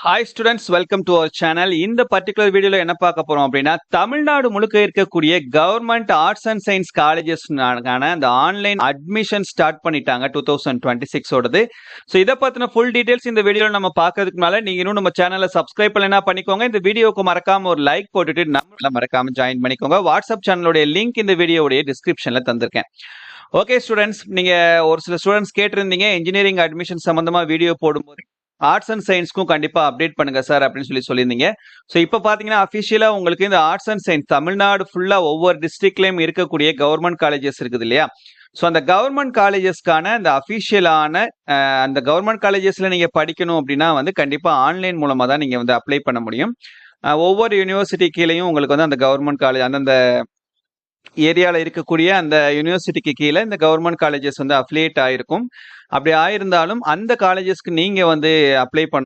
Hi students, welcome to our channel. இந்த particular வீடியோல என்ன பார்க்க போறோம் அப்படின்னா, தமிழ்நாடு முழுக்க இருக்கக்கூடிய கவர்மெண்ட் ஆர்ட்ஸ் அண்ட் சயின்ஸ் காலேஜஸ்க்கான அந்த ஆன்லைன் அட்மிஷன் ஸ்டார்ட் பண்ணிட்டாங்க 2026 ஓடது. ஸோ இதை பத்தின ஃபுல் டீடைல்ஸ் இந்த வீடியோல நம்ம பார்க்கறதுக்கு முன்னால நீங்க இன்னும் நம்ம சேனலை சப்ஸ்கிரைப் பண்ணலைன்னா பண்ணிக்கோங்க. இந்த வீடியோக்கு மறக்காம ஒரு லைக் போட்டுட்டு நம்மள மறக்காம ஜாயின் பண்ணிக்கோங்க. வாட்ஸ்அப் சேனலுடைய லிங்க் இந்த வீடியோடைய டிஸ்கிரிப்ஷன்ல தந்திருக்கேன். ஓகே ஸ்டூடெண்ட்ஸ், நீங்க ஒரு சில ஸ்டூடெண்ட்ஸ் கேட்டிருந்தீங்க இன்ஜினியரிங் அட்மிஷன் சம்பந்தமா வீடியோ போடும்போது ஆர்ட்ஸ் அண்ட் சயின்ஸ்க்கும் கண்டிப்பா அப்டேட் பண்ணுங்க சார் அப்படின்னு சொல்லியிருந்தீங்க. ஸோ இப்போ பாத்தீங்கன்னா அஃபிஷியலா உங்களுக்கு இந்த ஆர்ட்ஸ் அண்ட் சயின்ஸ் தமிழ்நாடு ஃபுல்லா ஒவ்வொரு டிஸ்ட்ரிக்ட்லயும் இருக்கக்கூடிய கவர்மெண்ட் காலேஜஸ் இருக்குது இல்லையா? ஸோ அந்த கவர்மெண்ட் காலேஜஸ்க்கான அந்த அஃபிஷியலான அந்த கவர்மெண்ட் காலேஜஸ்ல நீங்க படிக்கணும் அப்படின்னா கண்டிப்பா ஆன்லைன் மூலமா தான் நீங்க அப்ளை பண்ண முடியும். ஒவ்வொரு யூனிவர்சிட்டி கீழேயும் உங்களுக்கு அந்த கவர்மெண்ட் காலேஜ் அந்தந்த ஏரியாவில் இருக்கக்கூடிய அந்த யூனிவர்சிட்டிக்கு கீழே இந்த கவர்மெண்ட் காலேஜஸ் அஃபிலியேட் ஆயிருக்கும். அப்படி ஆயிருந்தாலும் அந்த காலேஜஸ்க்கு நீங்க அப்ளை பண்ண